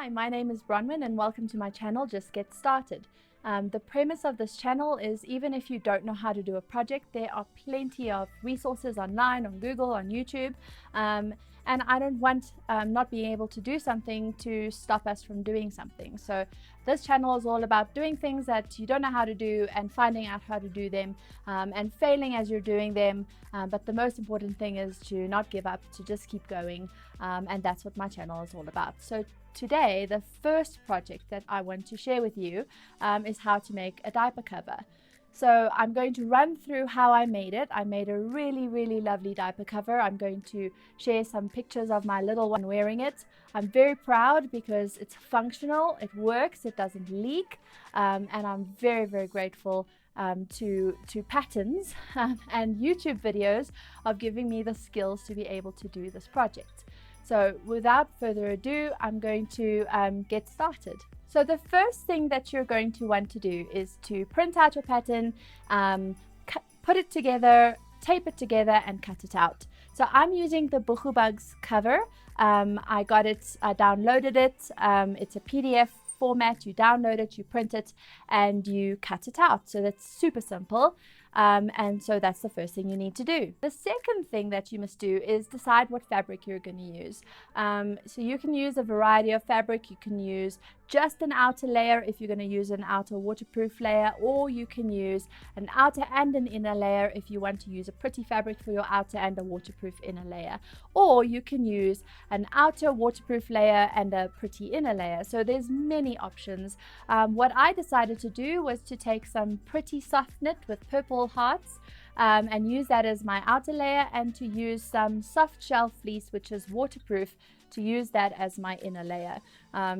Hi, my name is Bronwyn and welcome to my channel, Just Get Started. The premise of this channel is even if you don't know how to do a project, there are plenty of resources online, on Google, on YouTube, and I don't want not being able to do something to stop us from doing something. So this channel is all about doing things that you don't know how to do and finding out how to do them and failing as you're doing them. But the most important thing is to not give up, to just keep going, and that's what my channel is all about. So today, the first project that I want to share with you is how to make a diaper cover. So I'm going to run through how I made it. I made a really lovely diaper cover. I'm going to share some pictures of my little one wearing it. I'm very proud because it's functional, it works, it doesn't leak, and I'm very grateful to Patterns and YouTube videos of giving me the skills to be able to do this project. So without further ado, I'm going to get started. So the first thing that you're going to want to do is to print out your pattern, put it together, tape it together and cut it out. So I'm using the Bugs cover. I downloaded it. It's a PDF format. You download it, you print it, and you cut it out. So that's super simple. And so that's the first thing you need to do. The second thing that you must do is decide what fabric you're going to use. So you can use a variety of fabric. You can use just an outer layer if you're going to use an outer waterproof layer, or you can use an outer and an inner layer if you want to use a pretty fabric for your outer and a waterproof inner layer, or you can use an outer waterproof layer and a pretty inner layer. So there's many options. What I decided to do was to take some pretty soft knit with purple hearts and use that as my outer layer, and to use some soft shell fleece, which is waterproof, to use that as my inner layer.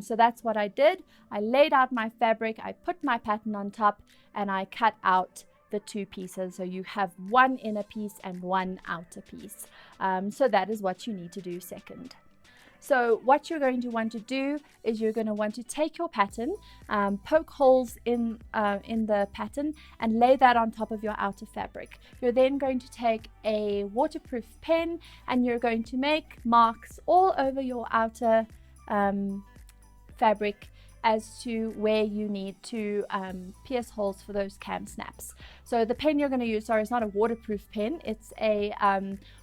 So that's what I did. I laid out my fabric, I put my pattern on top, and I cut out the two pieces. So you have one inner piece and one outer piece. So that is what you need to do second. So what you're going to want to do is you're going to want to take your pattern, poke holes in the pattern and lay that on top of your outer fabric. You're then going to take a waterproof pen and you're going to make marks all over your outer fabric as to where you need to pierce holes for those cam snaps. So the pen you're going to use, sorry, it's not a waterproof pen, it's a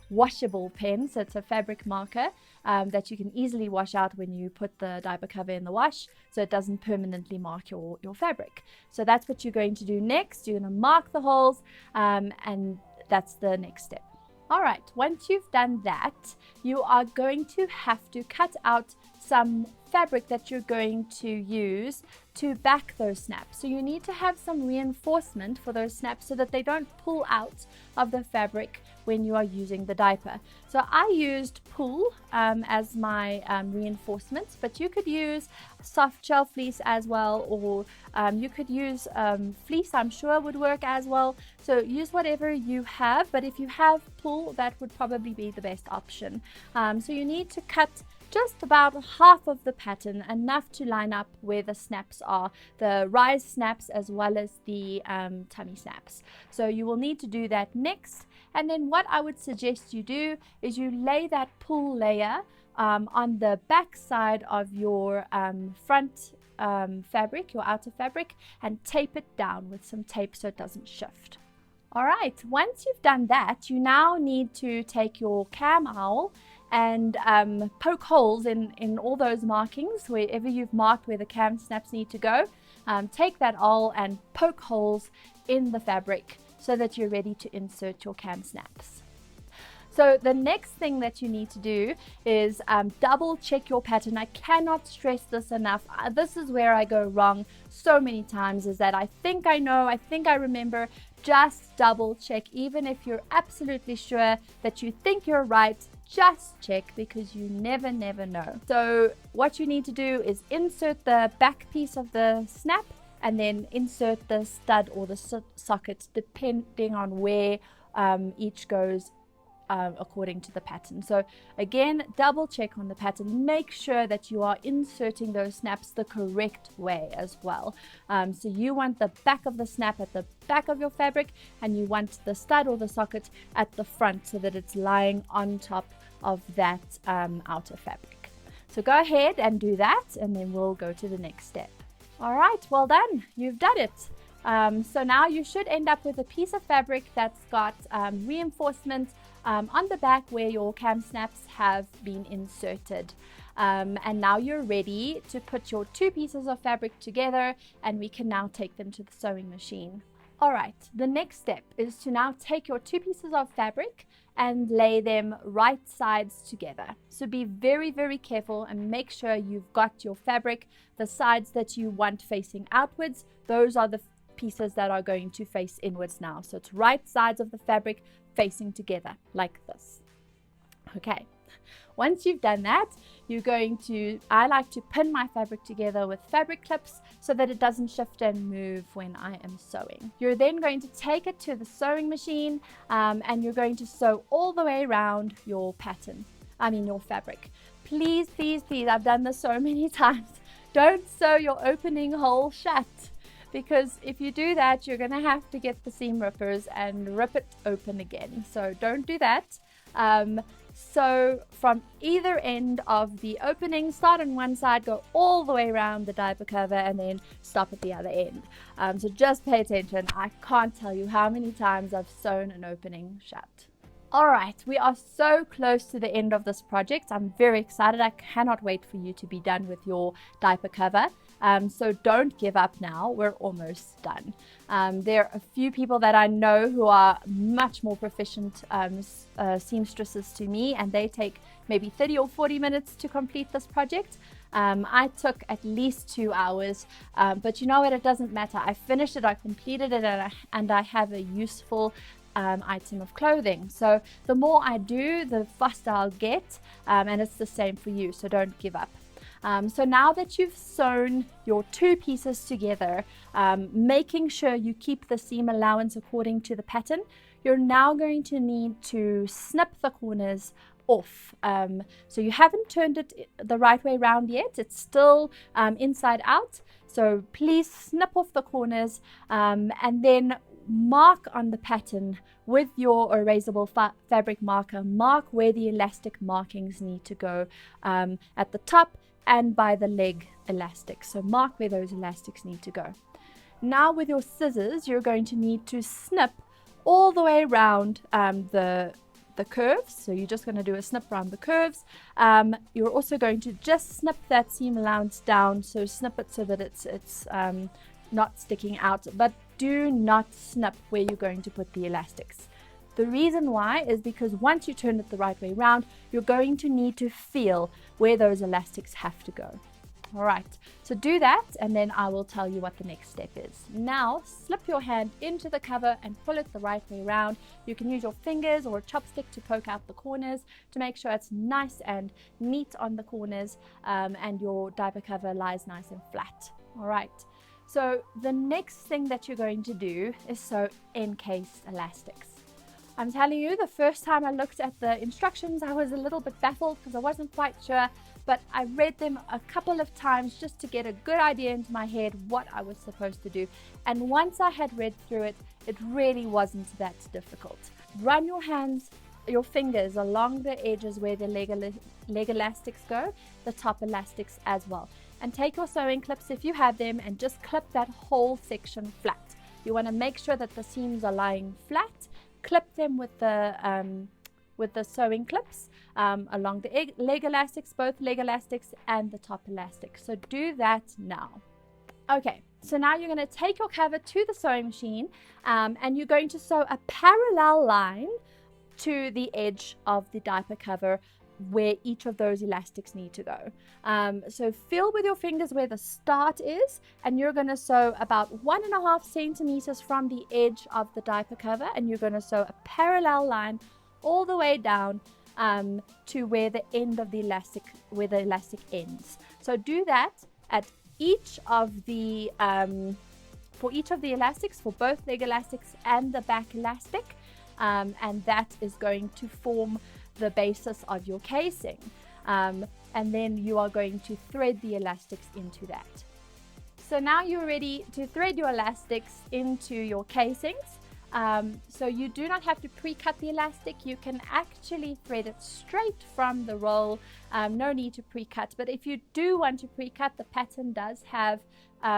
washable pen. So it's a fabric marker that you can easily wash out when you put the diaper cover in the wash, so it doesn't permanently mark your fabric. So that's what you're going to do next. You're going to mark the holes, and that's the next step. All right, once you've done that, you are going to have to cut out some fabric that you're going to use to back those snaps. So you need to have some reinforcement for those snaps so that they don't pull out of the fabric when you are using the diaper. So I used pull as my reinforcement, but you could use soft shell fleece as well, or you could use fleece, I'm sure would work as well. So use whatever you have, but if you have pull, that would probably be the best option. So you need to cut just about half of the pattern, enough to line up where the snaps are, the rise snaps as well as the tummy snaps. So you will need to do that next. And then what I would suggest you do is you lay that pull layer on the back side of your front fabric, your outer fabric, and tape it down with some tape so it doesn't shift. All right, once you've done that, you now need to take your cam owl and poke holes in all those markings, wherever you've marked where the cam snaps need to go. Take that awl and poke holes in the fabric so that you're ready to insert your cam snaps. So the next thing that you need to do is double check your pattern. I cannot stress this enough. This is where I go wrong so many times, is that I think I know, I think I remember. Just double check. Even if you're absolutely sure that you think you're right, just check, because you never know. So what you need to do is insert the back piece of the snap and then insert the stud or the socket, depending on where each goes according to the pattern. So again, double check on the pattern, make sure that you are inserting those snaps the correct way as well. So you want the back of the snap at the back of your fabric, and you want the stud or the socket at the front so that it's lying on top of that outer fabric. So go ahead and do that, and then we'll go to the next step. All right, well done, you've done it. So now you should end up with a piece of fabric that's got reinforcement on the back where your cam snaps have been inserted. And now you're ready to put your two pieces of fabric together, and we can now take them to the sewing machine. All right, the next step is to now take your two pieces of fabric and lay them right sides together. So be very, very careful and make sure you've got your fabric, the sides that you want facing outwards. Those are the pieces that are going to face inwards now. So it's right sides of the fabric facing together like this. Okay, once you've done that, I like to pin my fabric together with fabric clips so that it doesn't shift and move when I am sewing. You're then going to take it to the sewing machine and you're going to sew all the way around your your fabric. Please, please, please, I've done this so many times. Don't sew your opening hole shut, because if you do that, you're going to have to get the seam rippers and rip it open again. So don't do that. So from either end of the opening, start on one side, go all the way around the diaper cover, and then stop at the other end. So just pay attention. I can't tell you how many times I've sewn an opening shut. All right, we are so close to the end of this project. I'm very excited. I cannot wait for you to be done with your diaper cover. So don't give up now. We're almost done. There are a few people that I know who are much more proficient seamstresses to me, and they take maybe 30 or 40 minutes to complete this project. I took at least 2 hours, but you know what? It doesn't matter. I finished it, I completed it, and I have a useful item of clothing. So the more I do, the faster I'll get, and it's the same for you, so don't give up. So now that you've sewn your two pieces together, making sure you keep the seam allowance according to the pattern, you're now going to need to snip the corners off. So you haven't turned it the right way around yet. It's still inside out. So please snip off the corners and then mark on the pattern with your erasable fabric marker. Mark where the elastic markings need to go at the top and by the leg elastic. So mark where those elastics need to go. Now with your scissors, you're going to need to snip all the way around the curves. So you're just going to do a snip around the curves. You're also going to just snip that seam allowance down. So snip it so that it's not sticking out, but do not snip where you're going to put the elastics. The reason why is because once you turn it the right way around, you're going to need to feel where those elastics have to go. All right, so do that, and then I will tell you what the next step is. Now, slip your hand into the cover and pull it the right way around. You can use your fingers or a chopstick to poke out the corners to make sure it's nice and neat on the corners, and your diaper cover lies nice and flat. All right. So the next thing that you're going to do is sew encased elastics. I'm telling you, the first time I looked at the instructions, I was a little bit baffled because I wasn't quite sure, but I read them a couple of times just to get a good idea into my head what I was supposed to do. And once I had read through it, it really wasn't that difficult. Run your fingers along the edges where the leg elastics go, the top elastics as well. And take your sewing clips if you have them and just clip that whole section flat. You want to make sure that the seams are lying flat. Clip them with the sewing clips along the leg elastics, both leg elastics and the top elastic. So do that now. Okay, so now you're going to take your cover to the sewing machine and you're going to sew a parallel line to the edge of the diaper cover where each of those elastics need to go. So feel with your fingers where the start is, and you're going to sew about 1.5 centimeters from the edge of the diaper cover, and you're going to sew a parallel line all the way down to where the end of the elastic ends. So do that at each of the for each of the elastics, for both leg elastics and the back elastic, and that is going to form the basis of your casing, and then you are going to thread the elastics into that. So now you're ready to thread your elastics into your casings. So you do not have to pre-cut the elastic. You can actually thread it straight from the roll No need to pre-cut, but if you do want to pre-cut, the pattern does have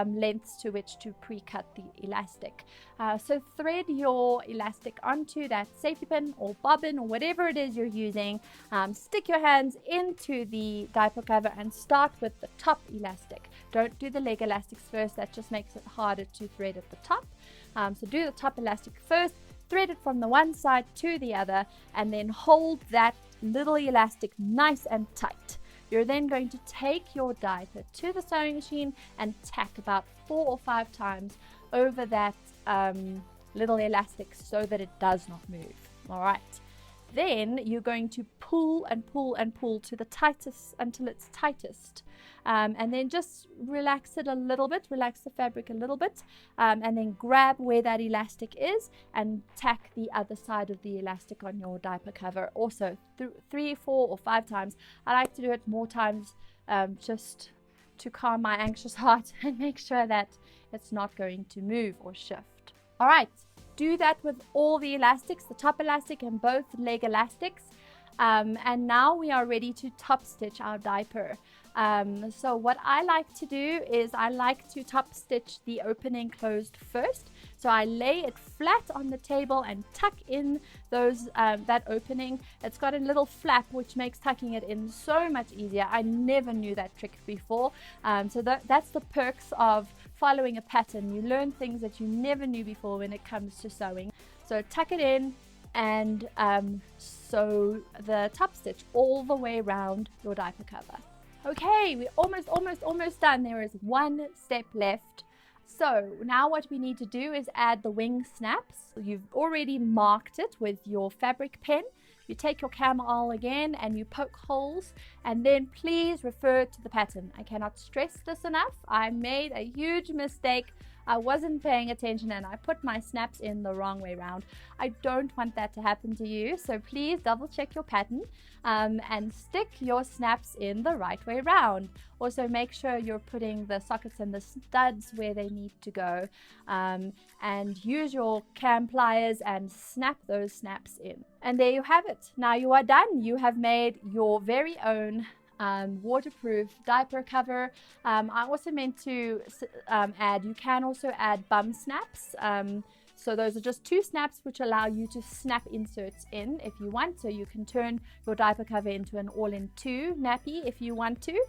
lengths to which to pre-cut the elastic. So thread your elastic onto that safety pin or bobbin or whatever it is you're using. Stick your hands into the diaper cover and start with the top elastic. Don't do the leg elastics first, that just makes it harder to thread at the top. So do the top elastic first, thread it from the one side to the other, and then hold that little elastic nice and tight. You're then going to take your diaper to the sewing machine and tack about 4 or 5 times over that little elastic so that it does not move. All right. Then you're going to pull and pull and pull to the tightest until it's tightest. And then just relax it a little bit, relax the fabric a little bit, and then grab where that elastic is and tack the other side of the elastic on your diaper cover. Also 3, 4 or 5 times. I like to do it more times just to calm my anxious heart and make sure that it's not going to move or shift. All right. Do that with all the elastics, the top elastic and both leg elastics. And now we are ready to top stitch our diaper. So what I like to do is I like to top stitch the opening closed first. So I lay it flat on the table and tuck in those that opening. It's got a little flap which makes tucking it in so much easier. I never knew that trick before. So that's the perks of following a pattern. You learn things that you never knew before when it comes to sewing. So tuck it in and sew the top stitch all the way around your diaper cover. Okay, we're almost done. There is one step left. So now what we need to do is add the wing snaps. You've already marked it with your fabric pen. You take your camel awl again and you poke holes, and then please refer to the pattern. I cannot stress this enough. I made a huge mistake. I wasn't paying attention and I put my snaps in the wrong way around. I don't want that to happen to you, so please double check your pattern and stick your snaps in the right way around. Also make sure you're putting the sockets and the studs where they need to go, and use your cam pliers and snap those snaps in. And there you have it. Now you are done. You have made your very own waterproof diaper cover. I also meant to add, you can also add bum snaps. So those are just 2 snaps which allow you to snap inserts in if you want. So you can turn your diaper cover into an all-in-2 nappy if you want to.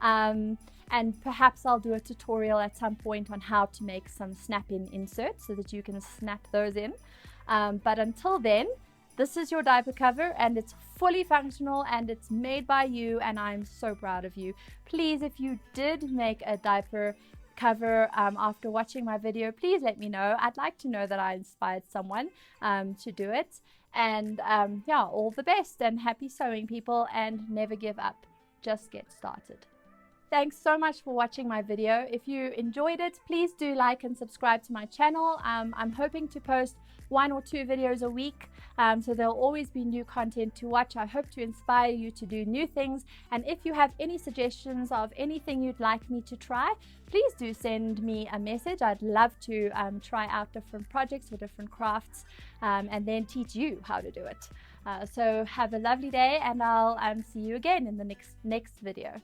And perhaps I'll do a tutorial at some point on how to make some snap-in inserts so that you can snap those in. But until then, this is your diaper cover and it's fully functional and it's made by you, and I'm so proud of you. Please, if you did make a diaper cover after watching my video, please let me know. I'd like to know that I inspired someone to do it. And yeah, all the best and happy sewing, people, and never give up. Just get started. Thanks so much for watching my video. If you enjoyed it, please do like and subscribe to my channel. I'm hoping to post 1 or 2 videos a week, so there'll always be new content to watch. I hope to inspire you to do new things, and if you have any suggestions of anything you'd like me to try, please do send me a message. I'd love to try out different projects or different crafts, and then teach you how to do it. So have a lovely day, and I'll see you again in the next video.